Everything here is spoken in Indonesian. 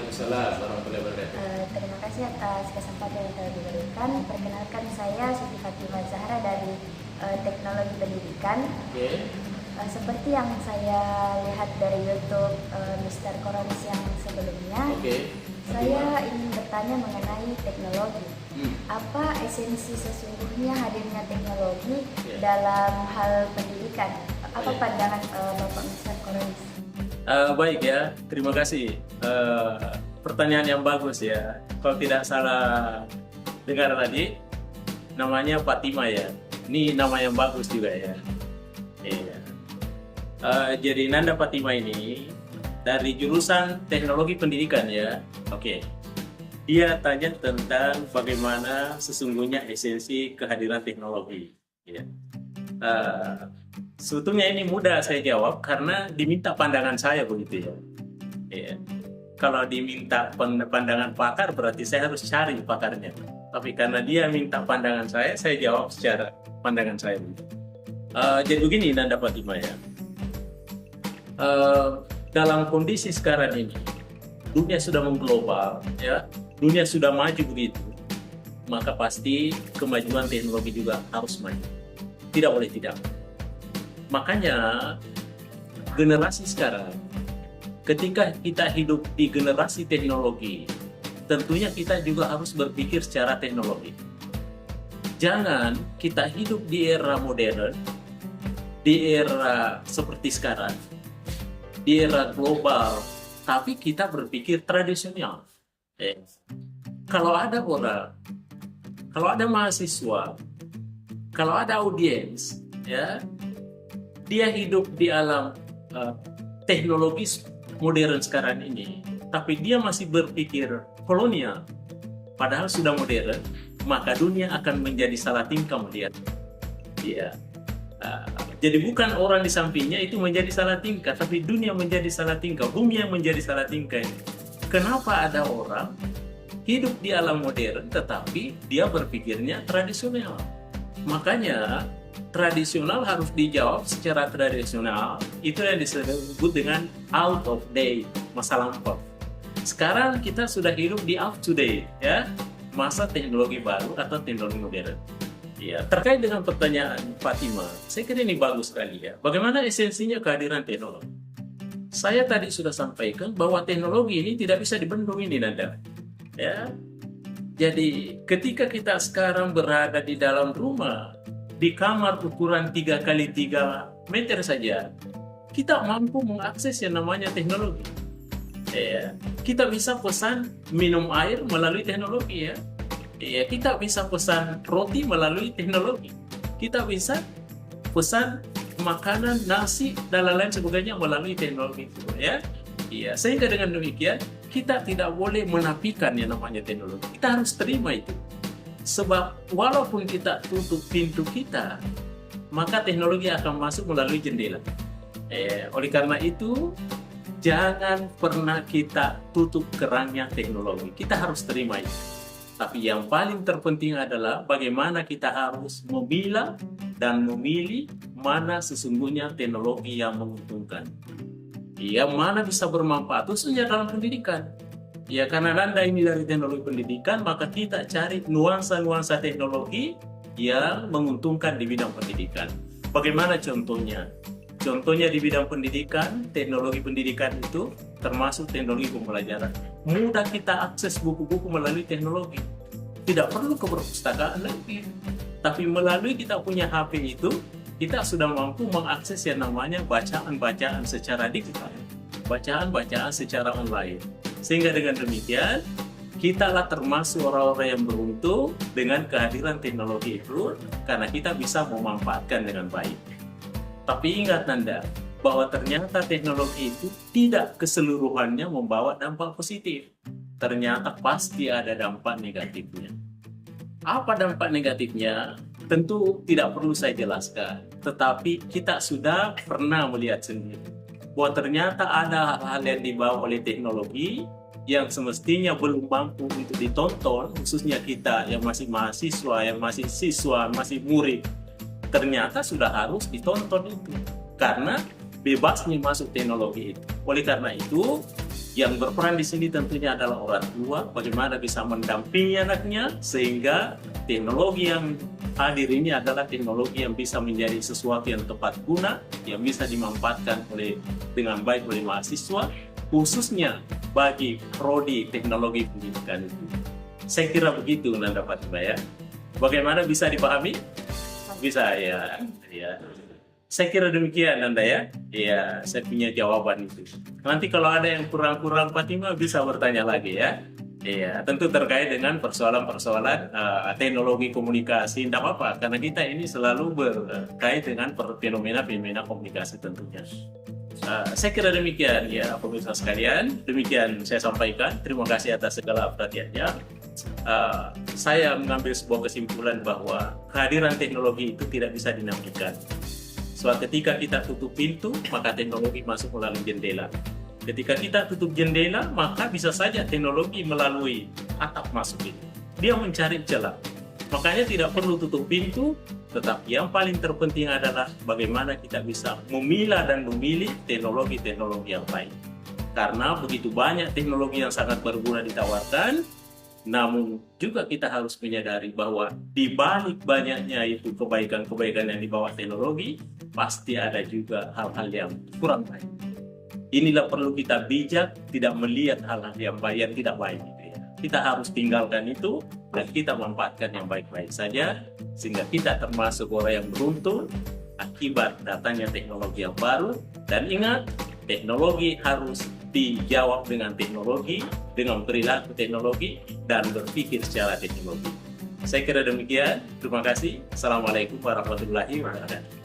Waalaikumsalam warahmatullahi wabarakatuh. Terima kasih atas kesempatan yang telah diberikan. Perkenalkan, saya Siti Fatimah Zahra dari Teknologi Pendidikan. Oke. Seperti yang saya lihat dari YouTube Mister Koronis yang sebelumnya, Oke. saya ingin bertanya mengenai teknologi. Apa esensi sesungguhnya hadirnya teknologi dalam hal pendidikan? Apa pandangan Bapak Mister Koronis? Baik ya, terima kasih. Pertanyaan yang bagus ya. Kalau tidak salah dengar tadi, namanya Fatima ya. Ini nama yang bagus juga ya. Iya. Jadi Nanda Fatima ini dari jurusan Teknologi Pendidikan ya. Oke. Dia tanya tentang bagaimana sesungguhnya esensi kehadiran teknologi. Ya. Sebetulnya ini mudah saya jawab karena diminta pandangan saya begitu ya. Ya. Kalau diminta pandangan pakar berarti saya harus cari pakarnya. Tapi karena dia minta pandangan saya jawab secara pandangan saya. Jadi begini Nanda Fatima ya. Dalam kondisi sekarang ini, dunia sudah mengglobal ya. Dunia sudah maju begitu, maka pasti kemajuan teknologi juga harus maju. Tidak boleh tidak. Makanya generasi sekarang, ketika kita hidup di generasi teknologi, tentunya kita juga harus berpikir secara teknologi. Jangan kita hidup di era modern, di era seperti sekarang, di era global, tapi kita berpikir tradisional. Kalau ada orang, kalau ada mahasiswa, kalau ada audiens, ya, dia hidup di alam teknologis modern sekarang ini, tapi dia masih berpikir kolonial, padahal sudah modern, maka dunia akan menjadi salah tingkah melihat dia. Jadi bukan orang di sampingnya itu menjadi salah tingkah, tapi dunia menjadi salah tingkah, bumi yang menjadi salah tingkah. Kenapa ada orang hidup di alam modern tetapi dia berpikirnya tradisional? Makanya tradisional harus dijawab secara tradisional. Itu yang disebut dengan out of date, masa lampau. Sekarang kita sudah hidup di up to date ya, masa teknologi baru atau teknologi modern. Ya, terkait dengan pertanyaan Fatima, saya kira ini bagus sekali ya. Bagaimana esensinya kehadiran teknologi? Saya tadi sudah sampaikan bahwa teknologi ini tidak bisa dibendung ini Nanda. Ya. Jadi ketika kita sekarang berada di dalam rumah, di kamar ukuran 3x3 meter saja, kita mampu mengakses yang namanya teknologi. Ya. Kita bisa pesan minum air melalui teknologi ya. Ya, kita bisa pesan roti melalui teknologi. Kita bisa pesan makanan, nasi, dan lain-lain sebagainya melalui teknologi itu ya. Iya, sehingga dengan demikian kita tidak boleh menafikan yang namanya teknologi. Kita harus terima itu. Sebab walaupun kita tutup pintu kita, maka teknologi akan masuk melalui jendela. Oleh karena itu, jangan pernah kita tutup kerannya teknologi. Kita harus terima itu. Tapi yang paling terpenting adalah bagaimana kita harus memilah dan memilih mana sesungguhnya teknologi yang menguntungkan. Yang mana bisa bermanfaat, khususnya dalam pendidikan. Ya, karena Nanda ini dari teknologi pendidikan, maka kita cari nuansa-nuansa teknologi yang menguntungkan di bidang pendidikan. Bagaimana contohnya? Contohnya di bidang pendidikan, teknologi pendidikan itu termasuk teknologi pembelajaran. Mudah kita akses buku-buku melalui teknologi. Tidak perlu ke perpustakaan lagi. Tapi melalui kita punya HP itu, kita sudah mampu mengakses yang namanya bacaan-bacaan secara digital. Bacaan-bacaan secara online. Sehingga dengan demikian, kitalah termasuk orang-orang yang beruntung dengan kehadiran teknologi itu, karena kita bisa memanfaatkan dengan baik. Tapi ingat Nanda, bahwa ternyata teknologi itu tidak keseluruhannya membawa dampak positif. Ternyata pasti ada dampak negatifnya. Apa dampak negatifnya? Tentu tidak perlu saya jelaskan. Tetapi kita sudah pernah melihat sendiri bahwa ternyata ada hal-hal yang dibawa oleh teknologi yang semestinya belum mampu untuk ditonton, khususnya kita yang masih mahasiswa, yang masih siswa, masih murid. Ternyata sudah harus ditonton itu karena bebasnya masuk teknologi itu. Oleh karena itu, Yang berperan di sini tentunya adalah orang tua, bagaimana bisa mendampingi anaknya sehingga teknologi yang hadir ini adalah teknologi yang bisa menjadi sesuatu yang tepat guna, yang bisa dimanfaatkan dengan baik oleh mahasiswa, khususnya bagi prodi teknologi pendidikan itu. Saya kira begitu Nanda Fatima ya. Bagaimana, bisa dipahami? Bisa ya. Saya kira demikian Nanda ya. Iya, saya punya jawaban itu. Nanti kalau ada yang kurang-kurang Fatima bisa bertanya lagi ya. Iya, tentu terkait dengan persoalan-persoalan teknologi komunikasi, tidak apa-apa, karena kita ini selalu berkait dengan fenomena-fenomena komunikasi tentunya. Saya kira demikian ya pemirsa sekalian, demikian saya sampaikan. Terima kasih atas segala perhatiannya. Saya mengambil sebuah kesimpulan bahwa kehadiran teknologi itu tidak bisa dinafikan. Suatu ketika kita tutup pintu, maka teknologi masuk melalui jendela. Ketika kita tutup jendela, maka bisa saja teknologi melalui atap masuk itu. Dia mencari celah. Makanya tidak perlu tutup pintu, tetapi yang paling terpenting adalah bagaimana kita bisa memilah dan memilih teknologi-teknologi yang baik. Karena begitu banyak teknologi yang sangat berguna ditawarkan, namun juga kita harus menyadari bahwa di balik banyaknya itu kebaikan-kebaikan yang dibawa teknologi, pasti ada juga hal-hal yang kurang baik. Inilah perlu kita bijak, tidak melihat hal-hal yang baik, yang tidak baik. Kita harus tinggalkan itu dan kita manfaatkan yang baik-baik saja, sehingga kita termasuk orang yang beruntung akibat datangnya teknologi yang baru. Dan ingat, teknologi harus dijawab dengan teknologi, dengan perilaku teknologi, dan berpikir secara teknologi. Saya kira demikian. Terima kasih. Assalamualaikum warahmatullahi wabarakatuh.